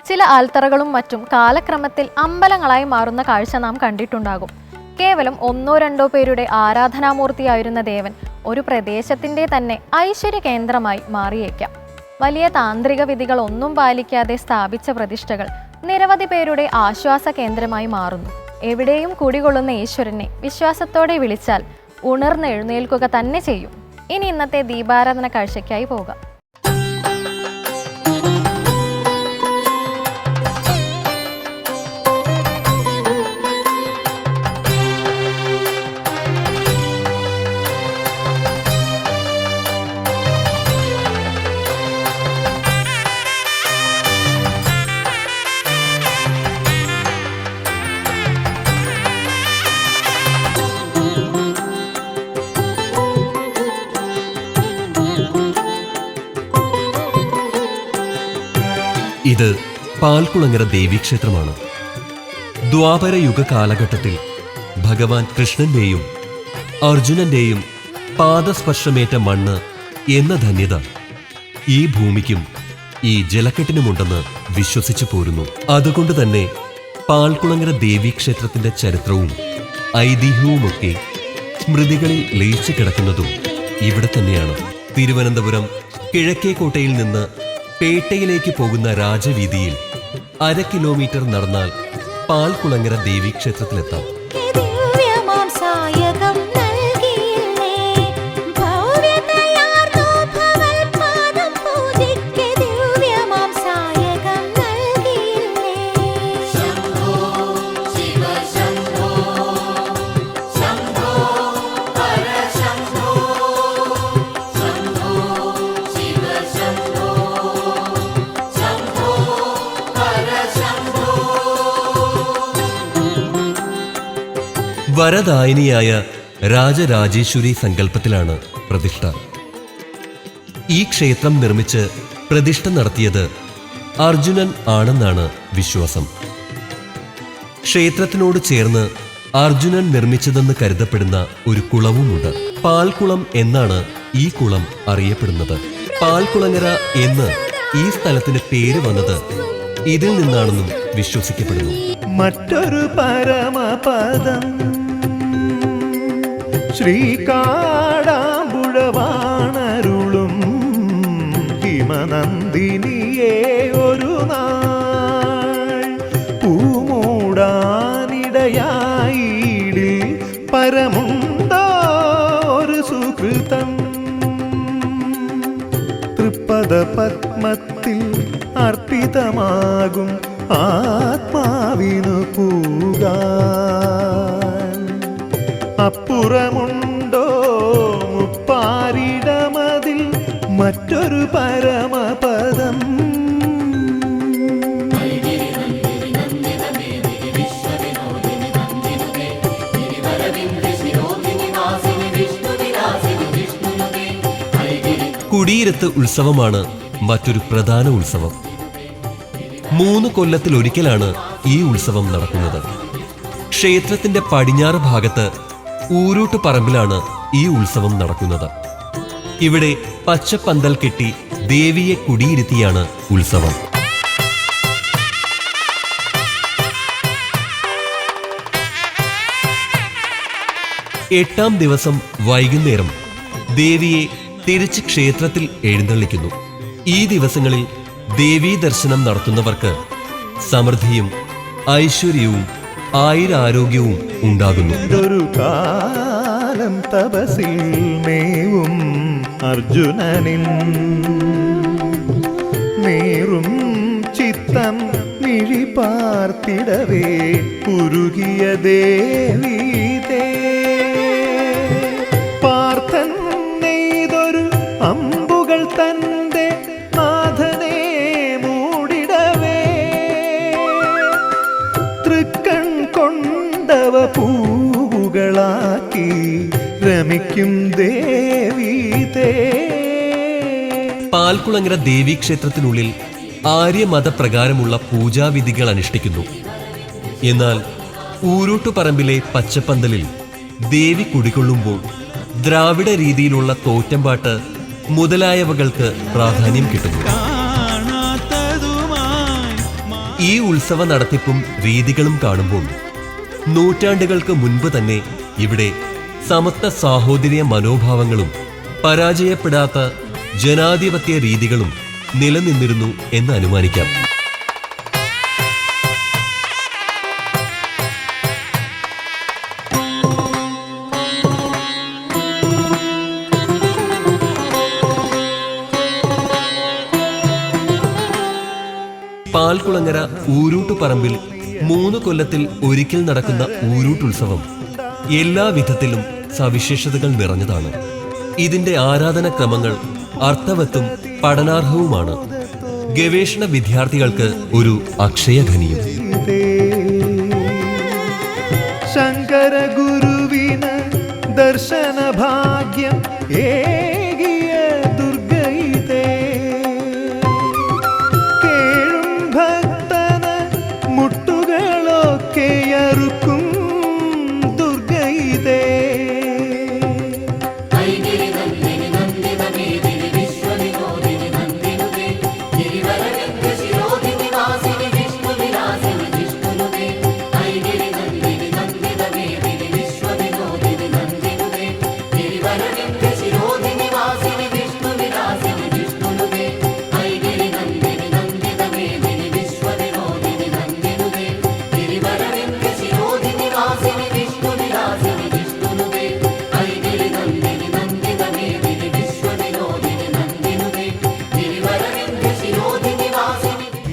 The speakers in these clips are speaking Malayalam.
ചില ആൽത്തറകളും മറ്റും കാലക്രമത്തിൽ അമ്പലങ്ങളായി മാറുന്ന കാഴ്ച നാം കണ്ടിട്ടുണ്ടാകും. കേവലം 1-2 പേരുടെ ആരാധനാമൂർത്തിയായിരുന്ന ദേവൻ ഒരു പ്രദേശത്തിൻ്റെ തന്നെ ഐശ്വര്യ കേന്ദ്രമായി മാറിയേക്കാം. വലിയ താന്ത്രിക വിധികൾ ഒന്നും പാലിക്കാതെ സ്ഥാപിച്ച പ്രതിഷ്ഠകൾ നിരവധി പേരുടെ ആശ്വാസ കേന്ദ്രമായി മാറുന്നു. എവിടെയും കുടികൊള്ളുന്ന ഈശ്വരനെ വിശ്വാസത്തോടെ വിളിച്ചാൽ ഉണർന്നെഴുന്നേൽക്കുക തന്നെ ചെയ്യും. ഇനി ഇന്നത്തെ ദീപാരാധന കാഴ്ചയ്ക്കായി പോകാം. ഇത് പാൽക്കുളങ്ങര ദേവീക്ഷേത്രമാണ്. ദ്വാപരയുഗ കാലഘട്ടത്തിൽ ഭഗവാൻ കൃഷ്ണന്റെയും അർജുനന്റെയും പാദസ്പർശമേറ്റ മണ്ണ് എന്ന ധന്യത ഈ ഭൂമിക്കും ഈ ജലക്കെട്ടിനുമുണ്ടെന്ന് വിശ്വസിച്ചു പോരുന്നു. അതുകൊണ്ട് തന്നെ പാൽക്കുളങ്ങര ദേവീക്ഷേത്രത്തിന്റെ ചരിത്രവും ഐതിഹ്യവുമൊക്കെ സ്മൃതികളിൽ ലയിച്ചു കിടക്കുന്നതും ഇവിടെ തന്നെയാണ്. തിരുവനന്തപുരം കിഴക്കേക്കോട്ടയിൽ നിന്ന് പേട്ടയിലേക്ക് പോകുന്ന രാജവീതിയിൽ 1/2 കിലോമീറ്റർ നടന്നാൽ പാൽക്കുളങ്ങര ദേവീക്ഷേത്രത്തിലെത്താം. വരദായിനിയായ രാജരാജേശ്വരി സങ്കല്പത്തിലാണ് പ്രതിഷ്ഠ. ഈ ക്ഷേത്രം നിർമ്മിച്ച് പ്രതിഷ്ഠ നടത്തിയത് അർജുനൻ ആണെന്നാണ് വിശ്വാസം. ക്ഷേത്രത്തിനോട് ചേർന്ന് അർജുനൻ നിർമ്മിച്ചതെന്ന് കരുതപ്പെടുന്ന ഒരു കുളവുമുണ്ട്. പാൽക്കുളം എന്നാണ് ഈ കുളം അറിയപ്പെടുന്നത്. പാൽക്കുളങ്ങര എന്ന് ഈ സ്ഥലത്തിന് പേര് വന്നത് ഇതിൽ നിന്നാണെന്നും വിശ്വസിക്കപ്പെടുന്നു. മറ്റൊരു പരമപദം ശ്രീകാടാമ്പുഴവാണരുളും ഹിമനന്ദിനിയെ ഒരു നാൾ പൂമൂടാനിടയായിടിൽ പരമുണ്ടോ ഒരു സുകൃതം. തൃപ്പദ പത്മത്തിൽ അർപ്പിതമാകും ആത്മാവിനു പൂകാൻ അപ്പുറമുണ്ടോ മുപ്പാരിടമതിൽ മറ്റൊരു പരമപദം. കുടിയിരുത്ത് ഉത്സവമാണ് മറ്റൊരു പ്രധാന ഉത്സവം. 3 കൊല്ലത്തിലൊരിക്കലാണ് ഈ ഉത്സവം നടക്കുന്നത്. ക്ഷേത്രത്തിന്റെ പടിഞ്ഞാറ് ഭാഗത്ത് ഊരൂട്ട് പറമ്പിലാണ് ഈ ഉത്സവം നടക്കുന്നത്. ഇവിടെ പച്ചപ്പന്തൽ കെട്ടി ദേവിയെ കുടിയിരുത്തിയാണ് ഉത്സവം. എട്ടാം ദിവസം വൈകുന്നേരം ദേവിയെ തിരിച്ച് ക്ഷേത്രത്തിൽ എഴുന്നള്ളിക്കുന്നു. ഈ ദിവസങ്ങളിൽ ദേവീ ദർശനം നടത്തുന്നവർക്ക് സമൃദ്ധിയും ഐശ്വര്യവും ആയുരാരോഗ്യവും ഉണ്ടാകുന്നു. ഇതൊരു കാലം തപസിൽ മേവും അർജുനനിൻ നേറും ചിത്തം മിഴിപാർത്തിടവേ ഉരുകിയ ദേവീതേ പാർത്ഥൻ നെയ്തൊരു അമ്പുകൾ തന്റെ നാഥനെ മൂടിടവേ തൃക്കൺ കൊണ്ടവ പൂവുകളാക്കി രമിക്കും ദേവീതേ. പാൽക്കുളങ്ങര ദേവീക്ഷേത്രത്തിനുള്ളിൽ ആര്യമതപ്രകാരമുള്ള പൂജാവിധികൾ അനുഷ്ഠിക്കുന്നു. എന്നാൽ ഊരൂട്ടുപറമ്പിലെ പച്ചപ്പന്തലിൽ ദേവി കുടികൊള്ളുമ്പോൾ ദ്രാവിഡ രീതിയിലുള്ള തോറ്റമ്പാട്ട് മുതലായവകൾക്ക് പ്രാധാന്യം കിട്ടുന്നു. ഈ ഉത്സവ നടത്തിപ്പും രീതികളും കാണുമ്പോൾ നൂറ്റാണ്ടുകൾക്ക് മുൻപ് തന്നെ ഇവിടെ സമത്വ സാഹോദര്യ മനോഭാവങ്ങളും പരാജയപ്പെടാത്ത ജനാധിപത്യ രീതികളും നിലനിന്നിരുന്നു എന്ന് അനുമാനിക്കാം. പാൽക്കുളങ്ങര ഊരൂട്ടുപറമ്പിൽ 3 കൊല്ലത്തിൽ ഒരിക്കൽ നടക്കുന്ന ഊരൂട്ടുത്സവം എല്ലാ വിധത്തിലും സവിശേഷതകൾ നിറഞ്ഞതാണ്. ഇതിന്റെ ആരാധനക്രമങ്ങൾ അർത്ഥവത്തും പഠനാർഹവുമാണ്. ഗവേഷണ വിദ്യാർത്ഥികൾക്ക് ഒരു അക്ഷയഖനിയും. ശങ്കര ഗുരുവിന് ദർശന ഭാഗ്യം ഏകിയ ദുർഗയിതേ, കേഴും ഭക്തന മുട്ടുകളൊക്കെ അറുക്കും ദുർഗയിതേ.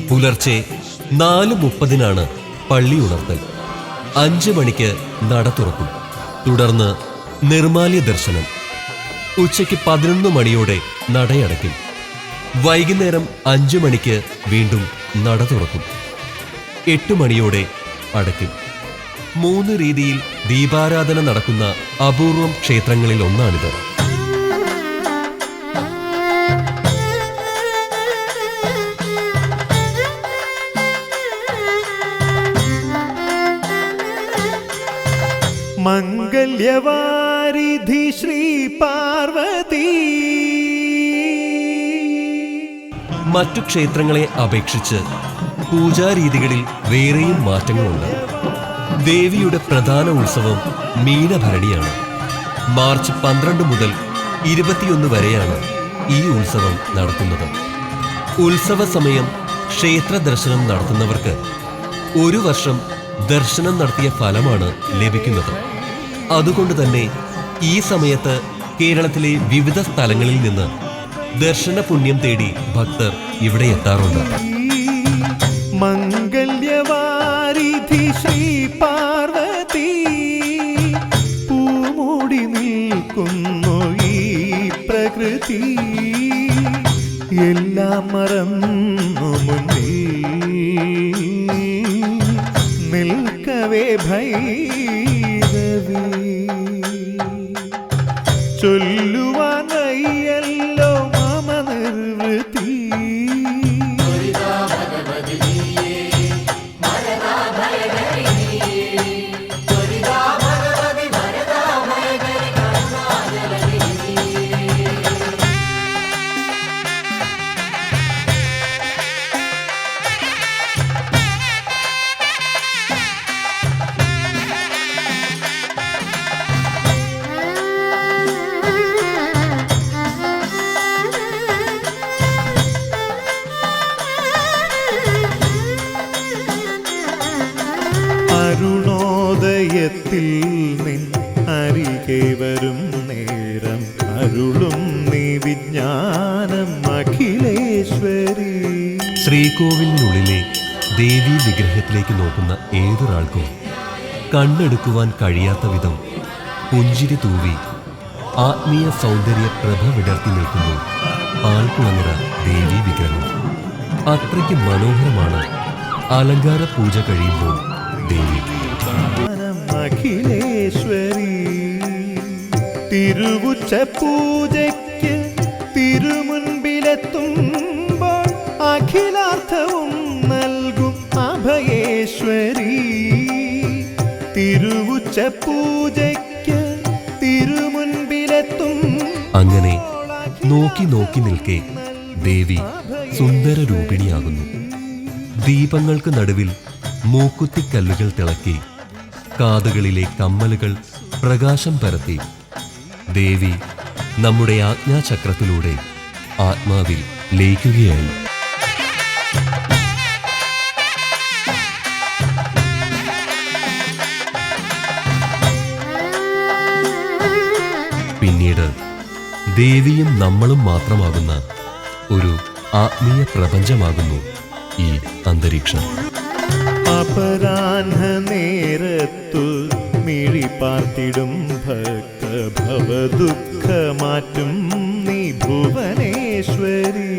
പുലർച്ചെ 4:30 പള്ളി ഉണർത്തൽ. 5 മണിക്ക് നട തുറക്കും. തുടർന്ന് നിർമാല്യ ദർശനം. ഉച്ചയ്ക്ക് 11 മണിയോടെ നടയടയ്ക്കും. വൈകുന്നേരം 5 മണിക്ക് വീണ്ടും നട തുറക്കും. 8 മണിയോടെ അടയ്ക്കും. 3 രീതിയിൽ ദീപാരാധന നടക്കുന്ന അപൂർവം ക്ഷേത്രങ്ങളിൽ ഒന്നാണിത്. മംഗല്യവാരിധി ശ്രീ പാർവതി. മറ്റു ക്ഷേത്രങ്ങളെ അപേക്ഷിച്ച് പൂജാരീതികളിൽ വേറെയും മാറ്റങ്ങളുണ്ട്. ദേവിയുടെ പ്രധാന ഉത്സവം മീനഭരണിയാണ്. മാർച്ച് 12 മുതൽ 21 വരെയാണ് ഈ ഉത്സവം നടത്തുന്നത്. ഉത്സവ സമയം ക്ഷേത്ര ദർശനം നടത്തുന്നവർക്ക് 1 വർഷം ദർശനം നടത്തിയ ഫലമാണ് ലഭിക്കുന്നത്. അതുകൊണ്ട് തന്നെ ഈ സമയത്ത് കേരളത്തിലെ വിവിധ സ്ഥലങ്ങളിൽ നിന്ന് ദർശന പുണ്യം തേടി ഭക്തർ ഇവിടെ എത്താറുണ്ട്. മംഗല്യവാരിധി ശ്രീ പാർവതി, പൂമൂടി നിൽക്കുന്നു ഈ പ്രകൃതി, എല്ലാം മറന്നു മുന്നിൽ നിൽക്കവേ ഭൈരവി. ചൊല്ലുവാൻ വയ്യല്ലോ മമ നിർവൃത്തി. അരുണോദയത്തിൽ നിൻ അരികെ വരും നേരം അരുളും നീ വിജ്ഞാനം അഖിലേശ്വരി. ശ്രീകോവിലിനുള്ളിലെ ദേവീ വിഗ്രഹത്തിലേക്ക് നോക്കുന്ന ഏതൊരാൾക്കും കണ്ണെടുക്കുവാൻ കഴിയാത്ത വിധം പുഞ്ചിരി തൂവി ആത്മീയ സൗന്ദര്യ പ്രഭ വിടർത്തി നിൽക്കുന്നു പാൽക്കുളങ്ങര ദേവീ വിഗ്രഹം. അത്രയ്ക്ക് മനോഹരമാണ് അലങ്കാര പൂജ കഴിയുമ്പോൾ ദേവി. അഖിലേശ്വരി തിരുവുച്ച പൂജയ്ക്ക് തിരുമുൻപിലെത്തുമ്പോൾ അഖിലാർത്ഥവും നൽകും അഭയേശ്വരി. തിരുവുച്ച പൂജയ്ക്ക് തിരുമുൻപിലെത്തും. അങ്ങനെ നോക്കി നോക്കി നിൽക്കെ ദേവി സുന്ദര രൂപിണിയാകുന്നു. ദീപങ്ങൾക്ക് നടുവിൽ മൂക്കുത്തിക്കല്ലുകൾ തിളക്കി കാതുകളിലെ കമ്മലുകൾ പ്രകാശം പരത്തി ദേവി നമ്മുടെ ആജ്ഞാചക്രത്തിലൂടെ ആത്മാവിൽ ലയിക്കുകയായി. പിന്നീട് ദേവിയും നമ്മളും മാത്രമാകുന്ന ഒരു ആത്മീയ പ്രപഞ്ചമാകുന്നു ഈ അന്തരീക്ഷം. അപരാഹ്ന നേരത്തു മിഴി പാർത്തിടും ഭക്ത ഭവദുഃഖമാറ്റും നീ ഭുവനേശ്വരി.